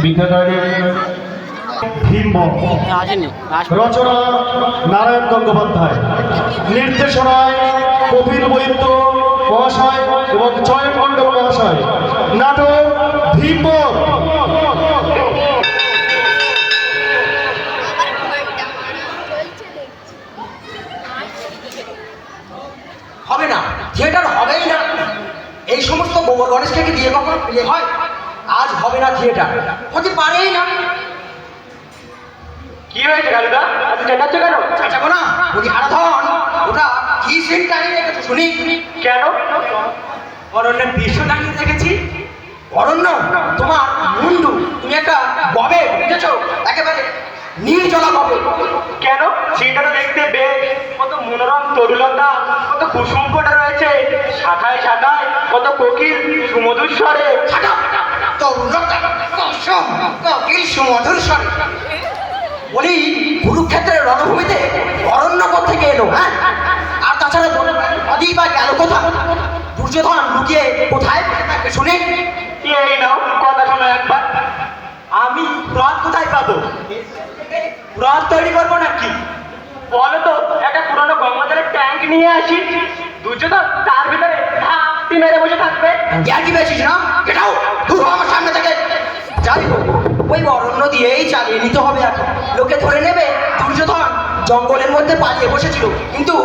বিদ্যাধরের ভীম রচনা নারায়ণ গঙ্গোপাধ্যায়, নির্দেশনায় কপিল বৈদ্য মহাশয় এবং জয় মণ্ডল মহাশয়। নাটক ভীম। হবে না, থিয়েটার হবেই না। এই সমস্ত গোবর গণেশকে দিয়ে কখনো প্লে হয়? আজ হবে না থিয়েটার, হতে পারেই না। কি হয়েছে কালুদা? আপনি চেঁচাচ্ছ কেন? চেঁচাবো না, ওই হারাধন ওটা কি সিন টাইম রেখেছে শুনি। কেন? অরণ্যের দৃশ্য দাঁড়িয়ে দেখেছি। অরণ্য তোমার মুন্ডু, তুমি একটা গবে, বুঝেছো? একেবারে নির্জলা গবে। কেন? সেটা তো দেখতে বেশ, কত মনোরম তরুলতা, কত কুসুম ফোটা রয়েছে শাখায় শাখায়, কত কোকিল সুমধুর স্বরে। তরুলতা, কুসুম, কোকিল সুমধুর স্বরে। বলি, কুরুক্ষেত্রের রণভূমিতে অরণ্য থেকে এলো, হ্যাঁ? আর তাছাড়া নদী বা গেল কোথা? দুর্যোধন লুকিয়ে কোথায় শুনে? এই নাও কথা শোনো একবার। আমি রথ কোথায় পাবো? রথ তৈরি করবো নাকি? বলো তো, একটা পুরনো গঙ্গাজলের ট্যাঙ্ক নিয়ে আসি। দুর্যোধন তার ভিতরে ধাপটি মেরে বসে থাকবে। কি বেশিস না, এটাও দূর হও আমার সামনে থেকে। যাই হোক, ওই অরণ্য দিয়েই চালিয়ে নিতে হবে। এখন লোকে ধরে নেবে দুর্যোধন জঙ্গলের মধ্যে পালিয়ে বসেছিল, কিন্তু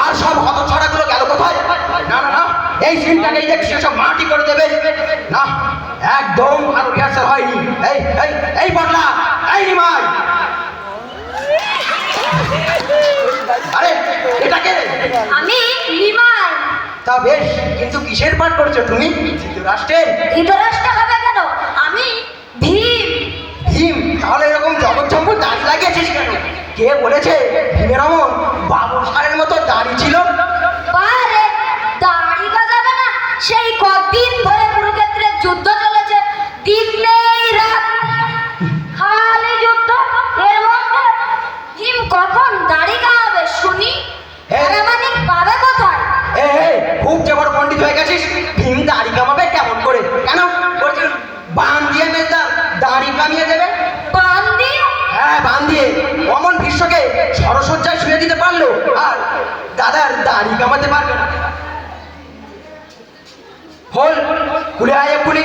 আর সব হতছড়াগুলো গেল কোথায়? না না না, এই সিনটাকেই দেখছি সব মাটি করে দেবে। না, একদম ভালো রিহার্সাল হয়নি। এই এই এই বদলা, এই নিমাই, আরে এটাকে আমি নিমাই। তা বেশ, কিন্তু কিসের পাঠ করছো তুমি? ধৃতরাষ্ট্রের? ধৃতরাষ্ট্র হবে কেন? আমি ভীম। ভীম? তাহলে এরকম জগৎ দাড়ি লাগিয়েছিস কেন? কে বলেছে ভীমের অমন বাবুর সারের মতো দাড়ি ছিল? বারে দাড়ি গজাবে না? সেই কদিন ধরে কুরুক্ষেত্রের যুদ্ধ চলেছে, দিন নেই রাত খালি যুদ্ধ। এর মধ্যে ভীম কখন দাড়ি কামাবে শুনি? মানে পাবে কোথায়? খুব যে বড় পণ্ডিত হয়ে গেছিস। ভীম দাড়ি কামাবে কেমন করে? কেন বলছিস বান দিয়ে মেজদার দাড়ি কামিয়ে দেবে? বান দিয়ে? হ্যাঁ, বান দিয়ে। অমন ভীষ্মকে সরসজ্জায় শুয়ে দিতে পারলো, আর দাদার দাড়ি কামাতে পারবে না। হল খুলে আয় এক্ষুনি।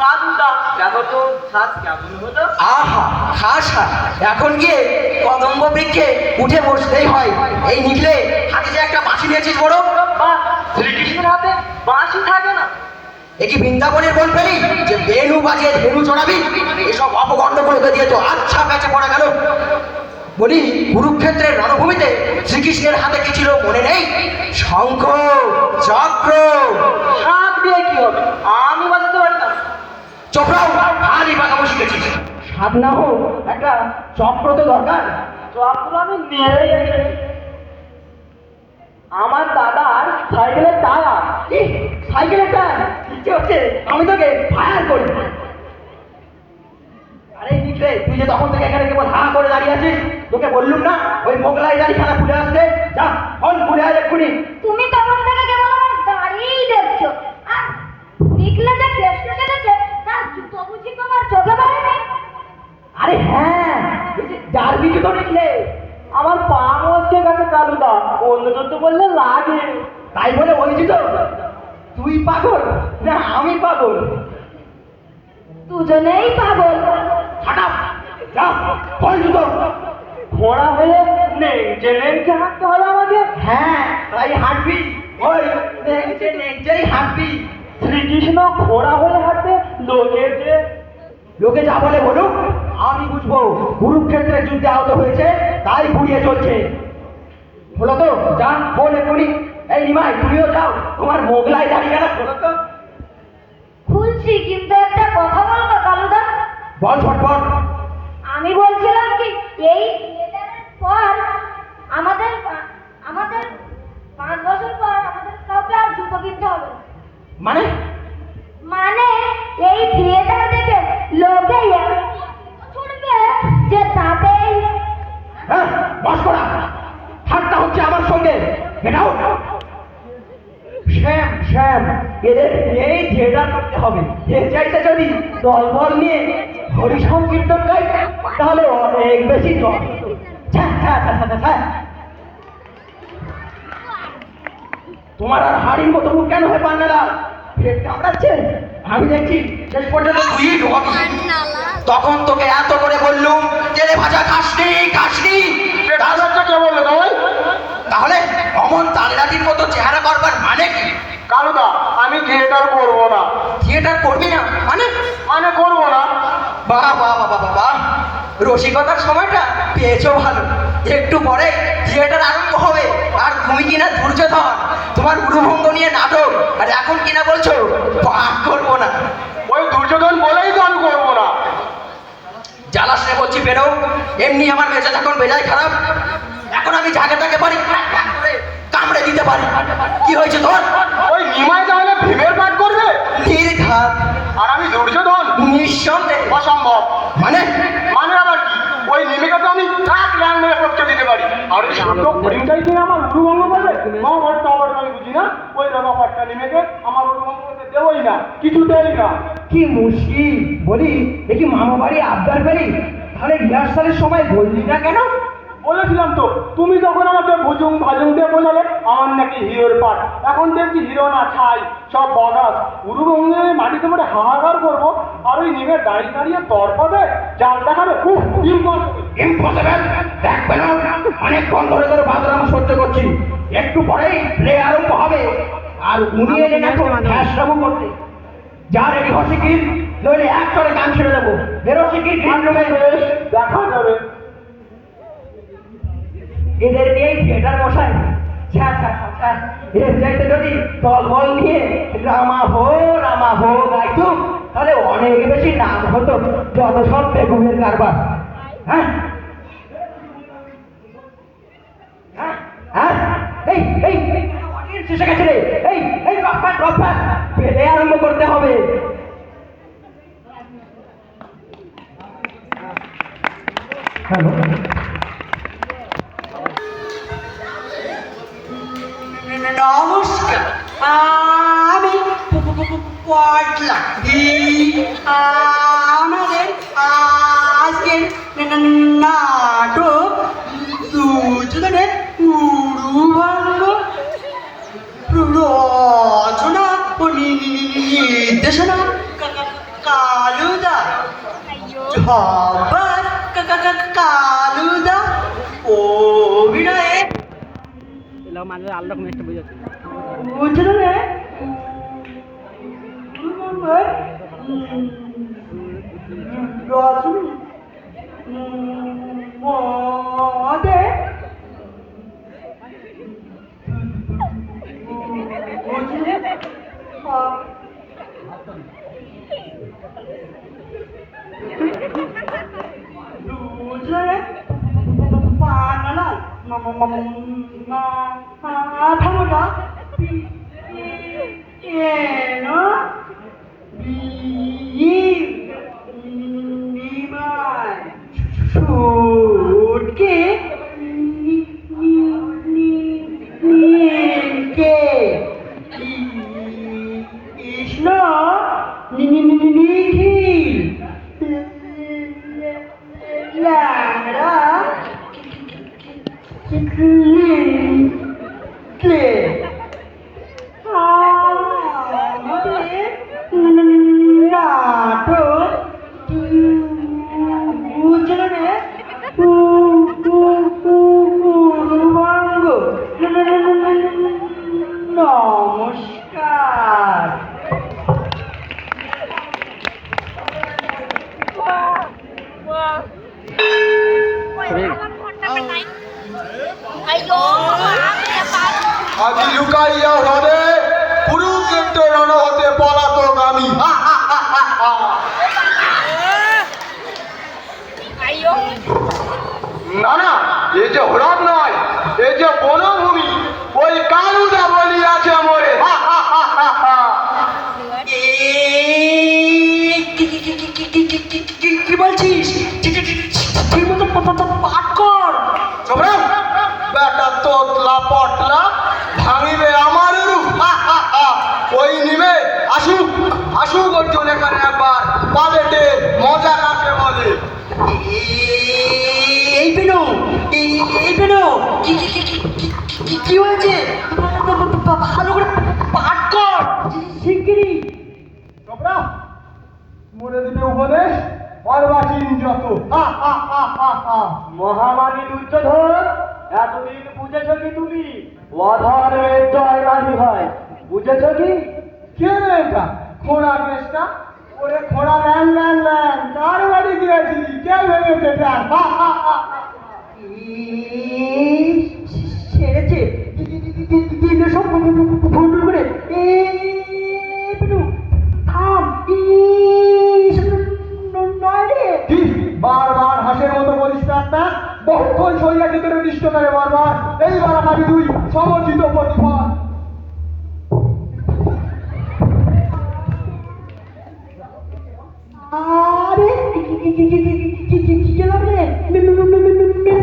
কালুদা দেখো তো শ্বাস কেমন হলো? আহা, খাসা, এখন গিয়ে কদম্ব বৃক্ষে উঠে বসতেই হয়। এই নিকলে হাতে যে একটা বাঁশি নিয়েছিস বড়। বাহ, শ্রীকৃষ্ণের হাতে বাঁশি থাকে না? এ কি বৃন্দাবনের বল পেলি যে বেনু বাজিয়ে ধেনু চড়াবি? এসব অপগণ্ডগুলোকে দিয়ে তো আচ্ছা প্যাচে পড়া গেল। বলি, কুরুক্ষেত্রের রণভূমিতে শ্রীকৃষ্ণের হাতে কি ছিল মনে নেই? শঙ্খ, চক্র। শাক দিয়ে কি হবে? আমি বাজাতে পারি না। চক্রাও ভারী পাকামো শিখেছিস। সাত না হোক, একটা চক্র তো দরকার। চক্র আমি নিয়েই এসেছি। আমার দাদার সাইকেলের টায়ার। সাইকেলের টায়ার? কি হচ্ছে? আমি তোকে ফায়ার করি। আরে নিকলে, তুই যে তখন থেকে এখানে কেবল হা করে দাঁড়িয়ে আছিস, তোকে বললুম না ওই মোগলাই দাড়ি খানা খুলে আসতে? যা, ফোন খুলে আয় এক্ষুনি। তুমি তখন থেকে কেবল আমার দাঁড়িয়েই দেখছো, আর নিকলে যে কেসটা কেটেছে তার জুতো বুঝি তোমার চোখে পড়েনি? আরে হ্যাঁ, এই যে ডার্বি জুতো নিকলে। আমার পা মস্তে গেছে কালুদা, অন্য জুতো বললে লাগে। তাই বলে ওই জুতো? তুই পাগল না আমি পাগল? দুজনেই পাগল। হাঁটাপ, যা, ফোন জুতো। ঘোড়া হয়ে নেংচে নেংচে হাঁটতে হবে আমাকে? হ্যাঁ, তাই হাঁটবি। ওই নেংচে নেংচেই হাঁটবি। শ্রীকৃষ্ণ ঘোড়া হয়ে হাঁটতে, লোকে যা বলে বলুক, আমি বুঝবো। কুরুক্ষেত্রের যুদ্ধে আহত হয়েছে, তাই ঘুরিয়ে চলছে। হলো তো? যা, বল এক্ষুনি। এই নিমাই, তুমিও যাও, তোমার মোগলাই দাঁড়িয়ে গেল। হলো তো? খুলছি, কিন্তু একটা কথা বলবো কালুদা? বল ঝটপট। আমি বলছিলাম কি, এই থিয়েটারের পর আমাদের আমাদের 5 বছর পর আমাদের কাউকে আর জুতো কিনতে হবে না। মানে? মানে এই থিয়েটার দেখে লোকে ছুটবে যে তাতেই। হ্যাঁ, বস করা। ঠাট্টা হচ্ছে আমার সঙ্গে। এটাও শ্যাম শ্যাম, এদের এই থিয়েটার করতে হবে। এর চাইতে যদি দলবল নিয়ে হরি সংকীর্তন গাই তাহলে অনেক বেশি জল তোমার আর হাড়ির মতো মুখ কেন হয় পান্নালাল? পেট কামড়াচ্ছে? আমি দেখছি শেষ পর্যন্ত তুই ঢোকাবি। তখন তোকে এত করে বললুম তেলে ভাজা খাসনি খাসনি, কে বললো ভাই? তাহলে অমন তাললাটির মতো চেহারা করবার মানে কি? কালুদা, আমি থিয়েটার করবো না। থিয়েটার করবি না মানে? মানে করবো না। বাহ বাহ বাহ বাহ বাহ, রসিকতার সময়টা পেয়েছো ভালো। একটু পরে থিয়েটার আরম্ভ হবে আর তুমি কিনা দুর্যোধন, তোমার উরুভঙ্গ নিয়ে নাটক, আর এখন কিনা বলছো পাঠ করবো না। ওই দুর্যোধন বলেই তো আমি করবো না। জ্বালাস রে বলছি, বেরো। এমনি আমার মেজাজ এখন বেজায় খারাপ, এখন আমি যাকে তাকে পারি কামড়ে দিতে পারি। কি হয়েছে তোর? ওই নিমাই তাহলে ভীমের পাঠ করবে নির্ঘাত। আর আমি দুর্যোধন? নিঃসন্দেহে। অসম্ভব। মানে? মানে আবার কি? ওই নিমিকে তো আমি কাক ল্যাং মেরে পক্ষে দিতে পারি। আর ওই ছোট হরিণটাই কিনা আমার উরুভঙ্গ করবে? মহাভারত আবার আমি বুঝি না। ওই রবা পাটটা নিমেকে আমার উরুভঙ্গ করতে দেবই না, কিছুতেই না। কি মুশকিল বলি, দেখি মামা বাড়ি আবদার করি, তাহলে রিহার্সালের সময় বললি না কেন? বলেছিলাম তো, তুমি যখন আমাকে ভুজুং ভাজুং দিয়ে বোঝালে আমার নাকি হিরোর পাঠ। এখন দেখছি হিরো না ছাই, সব বগাস। উরুভঙ্গে মাটিতে পড়ে হাহাকার করবো, আর ওই নিমের দাঁড়িয়ে দাঁড়িয়ে তরপাবে, জাল দেখাবে। ইম্পসিবল। দেখবে না অনেকক্ষণ ধরে ধরে বাদরাম সহ্য করছি, একটু পরেই প্লে আরম্ভ হবে। আর উনি এলেন এখন খ্যাসরামু করতে। যা রেডি হচ্ছে কি, নইলে এক করে গান ছেড়ে দেবো। বেরোচ্ছে কি বেশ, দেখা যাবে। এদের নিয়েই থিয়েটার বসায়। এর চাইতে যদি দলবল নিয়ে রামা হো গাইতো, তাহলে অনেক বেশি নাম হতো। যত সব বেগুনের কারবার। হ্যাঁ হ্যাঁ হ্যাঁ, এই এই অডিয়েন্স এসে গেছে রে। এই রপ্পা পেলে আরম্ভ করতে হবে। হ্যালো, নমস্কার, আমি পটলা। আমাদের আজকের নাটক দুজনের উরুভঙ্গ, রচনা ও নির্দেশনা কালুদা, ঝব্বার কালুদা, অভিনয়ে বুঝলে মদে বুঝলে পানালা থামোটা এনো নিমাই সুটকে নীলকে কৃষ্ণ নিখিল ল্যাংড়া কে নাটক বুঝলে উরুভঙ্গ। নমস্কার। আজি লুকাইয়া হ্রদে কুরুক্ষেত্র রণ হতে পলাতক আমি। না না, এই যে হ্রদ নয়, এই যে বনভূমি। ওই কালুদা বলিয়াছে মোরে। কি বলছিস? ঠিক মতো পাঠ কর। বেটা তোতলা পটলা ভাঙিবে আমার রূপ। ওই নিমে আসুক আসুক অর্জুন এখানে একবার, পাবে তোমরা মরে দিবে উপদেশ অর্বাচীন যত হা হা হা হা হা। মহামারী দুর্যোধন, এতদিন বুঝেছ কি তুমি অধর্মের জয় রানী হয়? বুঝেছ কি? কে রে এটা খোঁড়া কেসটা? ওরে খোঁড়া ল্যান ল্যান ল্যান কার বাড়ি গিয়েছিলি? কে ভেঙেছে এটা? হা হা হা হা। ছেড়েছে দিলে সব ফুটুল করে থাম নয় রে। কি বারবার হাঁসের মতো বলিস না? বহুক্ষণ শরীরের ভিতরে নিষ্ঠ করে বারবার এইবার আমাকে তুই সমর্থিত প্রতিফল। আরে কি গেলাম রে মেরে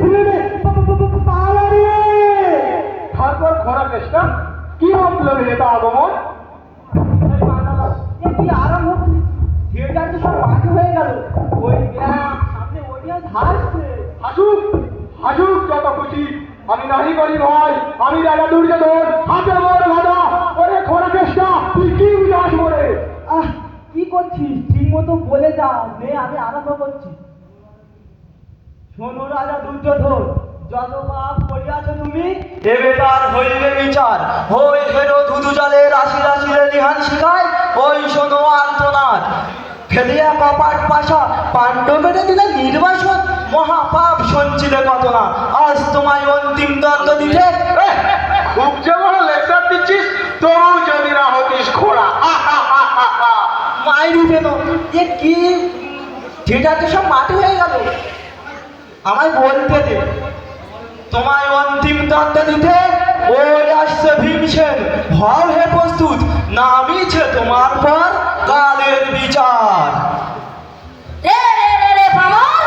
ফেলে রে পালা রে। তারপর খোঁড়া কেসটা কি মতলব এটা আগমন? কি আরম্ভ করলি? থিয়েটার তো সব বাকি হয়ে গেল। ওই সামনে অডিয়েন্স হাসছে। হাসুক হাসুক যত খুশি, আমি নাহি করি ভয়, আমি রাজা দুর্যোধন, হাতে মোর গাদা। ওরে খোঁড়া কেসটা তুই কি উজাস মরে? কি করছিস? ঠিক মতো বলে যা, নে আমি আরম্ভ করছি। শোনো রাজা দুর্যোধন, যত পাপ করিয়াছ তুমি, এবে তার হইবে বিচার। হই হেরো ধুধু জলে রাশি রাশি লিহান শিখায়, ওই শোনো আর্তনাদ। ফেলিয়া কপাট পাশা পাণ্ডবের দিলে নির্বাসন, মহাপাপ সঞ্চিলে কত না, আজ তোমায় অন্তিম দণ্ড দিতে। খুব যে বড় লেকচার দিচ্ছিস, তবু যদি না হতিস খোঁড়া। মাইরি পেল যে কি থিয়েটারটা সব মাটি হয়ে গেল। আমায় বলতে দে, তোমায় অন্তিম দণ্ড দিতে ওই আসছে ভীমসেন। হও হে প্রস্তুত, নামিছে তোমার পর কালের বিচার। রে রে রে রে ভ্রমর,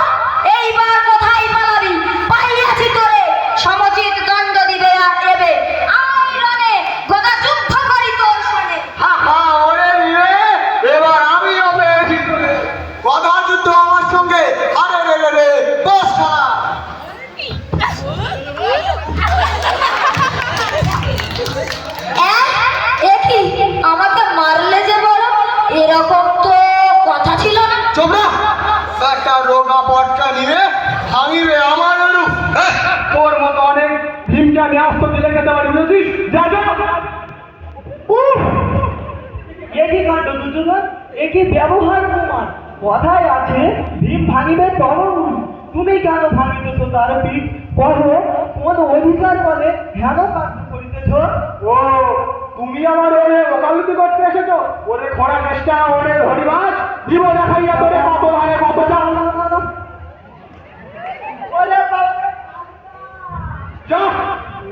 এইবার কোথায় পালাবি? পাইয়াছি তোরে, সমচিত দণ্ড দিবে আর দেবে। আমি রণে গদা যুদ্ধ করি তোর সনে। হা হা, ওরে নিয়ে এবার আমিও পেয়েছি তোরে। গদা যুদ্ধ আমার সঙ্গে, আরে রে রে রে বস খালা। এ কি, আমাকে মারলে যে বলো, এরকম তো কথা ছিল না। চোপড়া একটা রোগা পটকা নিয়ে ভাঙিবে আমার রূপ। তোর মতো অনেক ভীমটা নিয়ে আসতে দিলে খেতে পারি বুঝেছিস? যা যা। একই কাণ্ড দুর্যোধন, একই ব্যবহার তোমার। কথায় আছে ভীম ভাঙিবে তরুণ, তুমি কেন ভাঙিতেছ তার পিঠ? বলো কোন অধিকার বলে হেন কাণ্ড করিতেছ? ও তুমি আমার ওরে ওকালতি করতে এসেছো? ওরে খোঁড়া চেষ্টা, ওরে হরিবাস দিব দেখাইয়া তোরে কত ভাগে কত চাল। যা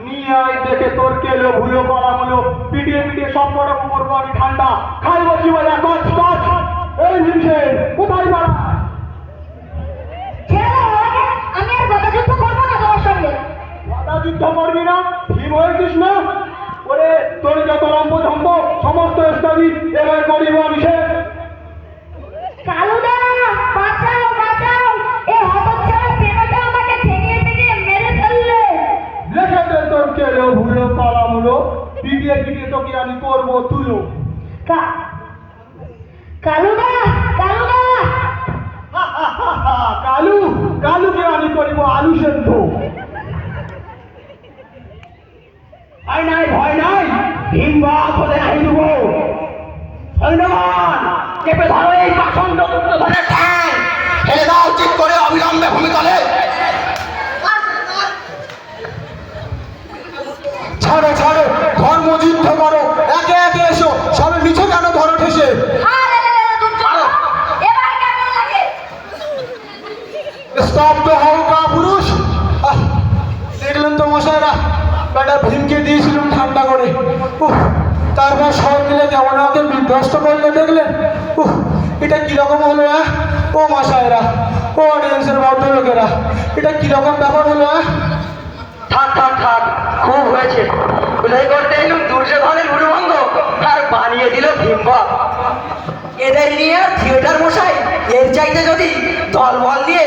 নিয়ে আয় দেখে তোর কেলো ভুলো কলামুলো পিটিয়ে পিটিয়ে সব বড় করবো আমি ঠান্ডা খাই বসি বলে কচ কচ। এই ভীমসেন কোথায় বাড়া? ছেড়ে আমাকে, আমি আর গদা যুদ্ধ করবো না তোমার সঙ্গে। গদা যুদ্ধ করবি না? ভীম হয়েছিস না? ওরে তোর যত লম্ব ঝম্ব সমস্ত স্থগিত এবার করিব আমি শেষ। কালুদা, বাঁচাও বাঁচাও, এ হতচ্ছাড়া পেনাটা আমাকে ঠেঙিয়ে ঠেঙিয়ে মেরে ফেললে। রেখে দে তোর কেলো ভুলো কলামুলো, পিটিয়ে পিটিয়ে তোকে আমি করবো তুলো। কালুদা, কালুদা, কালু কালুকে আমি করিব আলু সেদ্ধ। ভয় নাই ভয় নাই, ভীমবাদ হলে নাই দেব। সৈন্যগণ চেপে ধরো এই পাষণ্ড দুর্যোধনের ঠ্যাং, ফেলে দাও ঠিক করে অবিলম্বে ভূমিতলে। ছাড়ো ছাড়ো, ধর্মযুদ্ধ করো, একে একে এসো, সবে মিছে কেন ধরো ঠেসে? আরে রে রে দুর্যোধন, এবার কেমন লাগে? স্তব্ধ হও কাপুরুষ। দেখলেন তো মশাইরা, বেটা ভীমকে দিয়েছিলাম ঠান্ডা করে, তারপর সবাই মিলে কেমন আমাকে বিধ্বস্ত করলে দেখলেন। এটা কিরকম হলো? ও মশাইরা, ও অডিয়েন্সের ভদ্রলোকেরা, এটা কিরকম ব্যাপার হলো? থাক থাক থাক, খুব হয়েছে। বুঝাই করতে এলুম দুর্যোধনের উরুভঙ্গ, আর বানিয়ে দিল ভীমবাদ। এদের নিয়ে আর থিয়েটার মশাই, এর চাইতে যদি দলবল নিয়ে